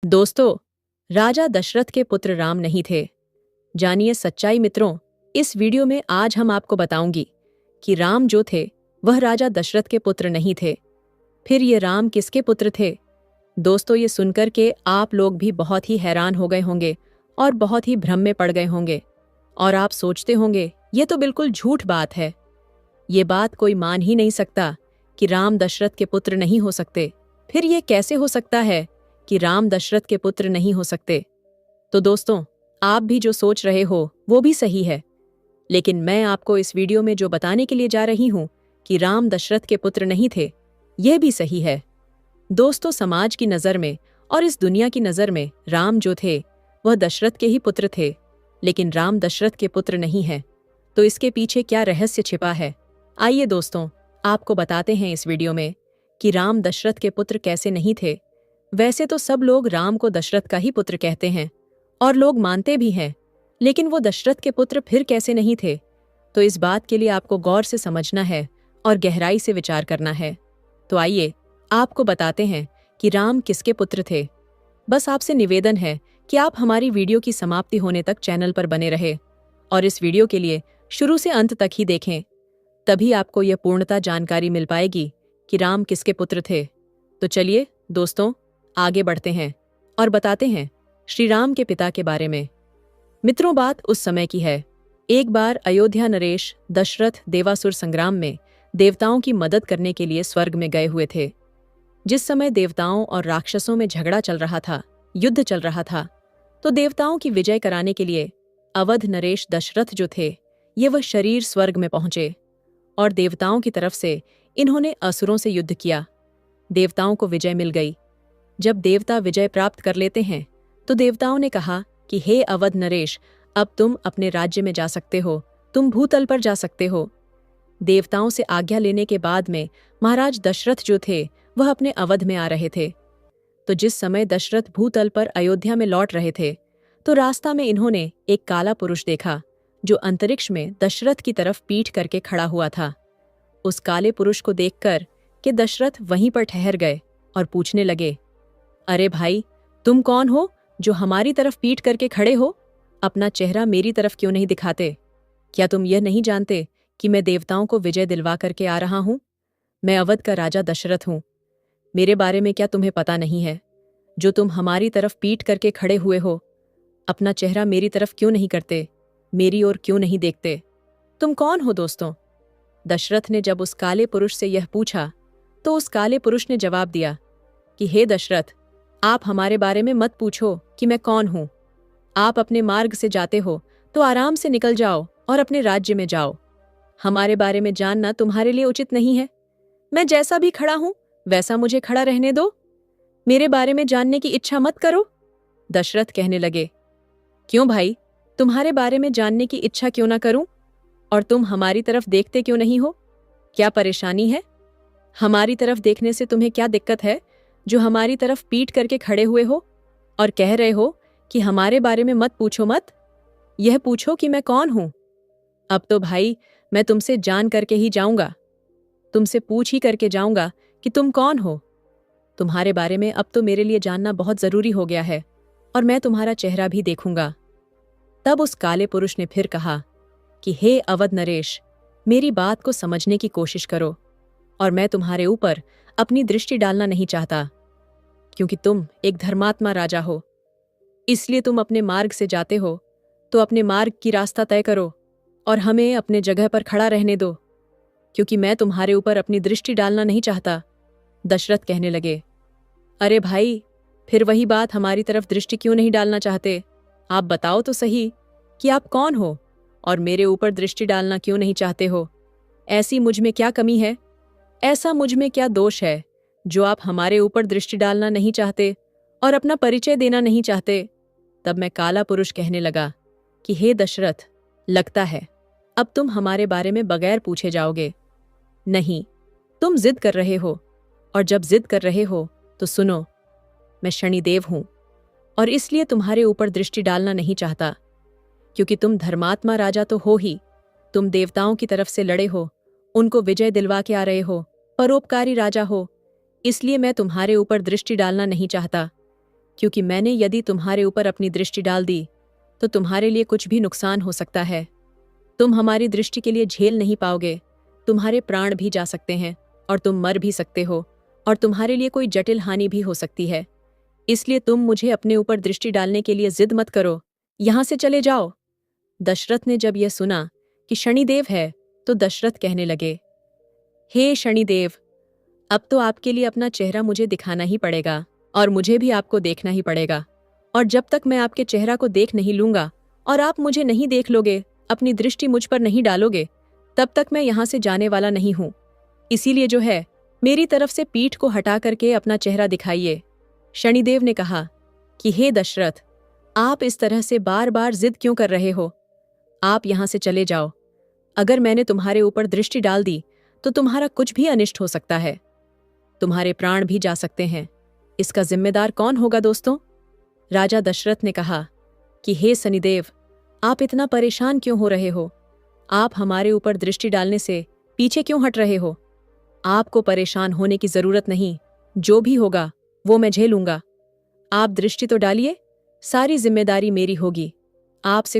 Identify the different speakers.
Speaker 1: दोस्तों, राजा दशरथ के पुत्र राम नहीं थे। जानिए सच्चाई मित्रों, इस वीडियो में आज हम आपको बताऊंगी कि राम जो थे वह राजा दशरथ के पुत्र नहीं थे। फिर ये राम किसके पुत्र थे? दोस्तों, ये सुनकर के आप लोग भी बहुत ही हैरान हो गए होंगे और बहुत ही भ्रम में पड़ गए होंगे और आप सोचते होंगे ये तो बिल्कुल झूठ बात है। ये बात कोई मान ही नहीं सकता कि राम दशरथ के पुत्र नहीं हो सकते। फिर ये कैसे हो सकता है कि राम दशरथ के पुत्र नहीं हो सकते? तो दोस्तों, आप भी जो सोच रहे हो वो भी सही है, लेकिन मैं आपको इस वीडियो में जो बताने के लिए जा रही हूं कि राम दशरथ के पुत्र नहीं थे, यह भी सही है। दोस्तों, समाज की नज़र में और इस दुनिया की नज़र में राम जो थे वह दशरथ के ही पुत्र थे, लेकिन राम दशरथ के पुत्र नहीं है। तो इसके पीछे क्या रहस्य छिपा है? आइए दोस्तों, आपको बताते हैं इस वीडियो में कि राम दशरथ के पुत्र कैसे नहीं थे। वैसे तो सब लोग राम को दशरथ का ही पुत्र कहते हैं और लोग मानते भी हैं, लेकिन वो दशरथ के पुत्र फिर कैसे नहीं थे? तो इस बात के लिए आपको गौर से समझना है और गहराई से विचार करना है। तो आइए आपको बताते हैं कि राम किसके पुत्र थे। बस आपसे निवेदन है कि आप हमारी वीडियो की समाप्ति होने तक चैनल पर बने रहे और इस वीडियो के लिए शुरू से अंत तक ही देखें, तभी आपको यह पूर्णतः जानकारी मिल पाएगी कि राम किसके पुत्र थे। तो चलिए दोस्तों, आगे बढ़ते हैं और बताते हैं श्री राम के पिता के बारे में। मित्रों, बात उस समय की है। एक बार अयोध्या नरेश दशरथ देवासुर संग्राम में देवताओं की मदद करने के लिए स्वर्ग में गए हुए थे। जिस समय देवताओं और राक्षसों में झगड़ा चल रहा था, युद्ध चल रहा था, तो देवताओं की विजय कराने के लिए अवध नरेश दशरथ जो थे, ये वह शरीर स्वर्ग में पहुंचे और देवताओं की तरफ से इन्होंने असुरों से युद्ध किया। देवताओं को विजय मिल गई। जब देवता विजय प्राप्त कर लेते हैं तो देवताओं ने कहा कि हे अवध नरेश, अब तुम अपने राज्य में जा सकते हो, तुम भूतल पर जा सकते हो। देवताओं से आज्ञा लेने के बाद में महाराज दशरथ जो थे वह अपने अवध में आ रहे थे। तो जिस समय दशरथ भूतल पर अयोध्या में लौट रहे थे, तो रास्ता में इन्होंने एक काला पुरुष देखा जो अंतरिक्ष में दशरथ की तरफ पीठ करके खड़ा हुआ था। उस काले पुरुष को देखकर कि दशरथ वहीं पर ठहर गए और पूछने लगे, अरे भाई, तुम कौन हो जो हमारी तरफ पीठ करके खड़े हो? अपना चेहरा मेरी तरफ क्यों नहीं दिखाते? क्या तुम यह नहीं जानते कि मैं देवताओं को विजय दिलवा करके आ रहा हूं? मैं अवध का राजा दशरथ हूं। मेरे बारे में क्या तुम्हें पता नहीं है? जो तुम हमारी तरफ पीठ करके खड़े हुए हो, अपना चेहरा मेरी तरफ क्यों नहीं करते? मेरी ओर क्यों नहीं देखते? तुम कौन हो दोस्तों? दशरथ ने जब उस काले पुरुष से यह पूछा, तो उस काले पुरुष ने जवाब दिया कि हे दशरथ, आप हमारे बारे में मत पूछो कि मैं कौन हूं। आप अपने मार्ग से जाते हो तो आराम से निकल जाओ और अपने राज्य में जाओ। हमारे बारे में जानना तुम्हारे लिए उचित नहीं है। मैं जैसा भी खड़ा हूं वैसा मुझे खड़ा रहने दो। मेरे बारे में जानने की इच्छा मत करो। दशरथ कहने लगे, क्यों भाई, तुम्हारे बारे में जानने की इच्छा क्यों ना करूं? और तुम हमारी तरफ देखते क्यों नहीं हो? क्या परेशानी है? हमारी तरफ देखने से तुम्हें क्या दिक्कत है जो हमारी तरफ पीठ करके खड़े हुए हो और कह रहे हो कि हमारे बारे में मत पूछो मत, यह पूछो कि मैं कौन हूं? अब तो भाई मैं तुमसे जान करके ही जाऊंगा, तुमसे पूछ ही करके जाऊंगा कि तुम कौन हो। तुम्हारे बारे में अब तो मेरे लिए जानना बहुत जरूरी हो गया है और मैं तुम्हारा चेहरा भी देखूंगा। तब उस काले पुरुष ने फिर कहा कि हे अवध नरेश, मेरी बात को समझने की कोशिश करो और मैं तुम्हारे ऊपर अपनी दृष्टि डालना नहीं चाहता, क्योंकि तुम एक धर्मात्मा राजा हो। इसलिए तुम अपने मार्ग से जाते हो तो अपने मार्ग की रास्ता तय करो और हमें अपने जगह पर खड़ा रहने दो, क्योंकि मैं तुम्हारे ऊपर अपनी दृष्टि डालना नहीं चाहता। दशरथ कहने लगे, अरे भाई, फिर वही बात, हमारी तरफ दृष्टि क्यों नहीं डालना चाहते? आप बताओ तो सही कि आप कौन हो और मेरे ऊपर दृष्टि डालना क्यों नहीं चाहते हो? ऐसी मुझ में क्या कमी है, ऐसा मुझ में क्या दोष है जो आप हमारे ऊपर दृष्टि डालना नहीं चाहते और अपना परिचय देना नहीं चाहते? तब मैं काला पुरुष कहने लगा कि हे दशरथ, लगता है अब तुम हमारे बारे में बगैर पूछे जाओगे। नहीं, तुम जिद कर रहे हो, और जब जिद कर रहे हो तो सुनो, मैं शनिदेव हूं और इसलिए तुम्हारे ऊपर दृष्टि डालना नहीं चाहता, क्योंकि तुम धर्मात्मा राजा तो हो ही, तुम देवताओं की तरफ से लड़े हो, उनको विजय दिलवा के आ रहे हो, परोपकारी राजा हो, इसलिए मैं तुम्हारे ऊपर दृष्टि डालना नहीं चाहता। क्योंकि मैंने यदि तुम्हारे ऊपर अपनी दृष्टि डाल दी तो तुम्हारे लिए कुछ भी नुकसान हो सकता है। तुम हमारी दृष्टि के लिए झेल नहीं पाओगे, तुम्हारे प्राण भी जा सकते हैं और तुम मर भी सकते हो और तुम्हारे लिए कोई जटिल हानि भी हो सकती है। इसलिए तुम मुझे अपने ऊपर दृष्टि डालने के लिए जिद मत करो, यहाँ से चले जाओ। दशरथ ने जब यह सुना कि शनिदेव है तो दशरथ कहने लगे, हे शनिदेव, अब तो आपके लिए अपना चेहरा मुझे दिखाना ही पड़ेगा और मुझे भी आपको देखना ही पड़ेगा। और जब तक मैं आपके चेहरा को देख नहीं लूंगा और आप मुझे नहीं देख लोगे, अपनी दृष्टि मुझ पर नहीं डालोगे, तब तक मैं यहाँ से जाने वाला नहीं हूं। इसीलिए जो है, मेरी तरफ से पीठ को हटा करके अपना चेहरा दिखाइए। शनिदेव ने कहा कि हे दशरथ, आप इस तरह से बार बार जिद क्यों कर रहे हो? आप यहाँ से चले जाओ। अगर मैंने तुम्हारे ऊपर दृष्टि डाल दी तो तुम्हारा कुछ भी अनिष्ट हो सकता है, तुम्हारे प्राण भी जा सकते हैं। इसका जिम्मेदार कौन होगा दोस्तों? राजा दशरथ ने कहा कि हे शनिदेव, आप इतना परेशान क्यों हो रहे हो? आप हमारे ऊपर दृष्टि डालने से पीछे क्यों हट रहे हो? आपको परेशान होने की जरूरत नहीं, जो भी होगा वो मैं झेलूंगा। आप दृष्टि तो डालिए, सारी जिम्मेदारी मेरी होगी। आपसे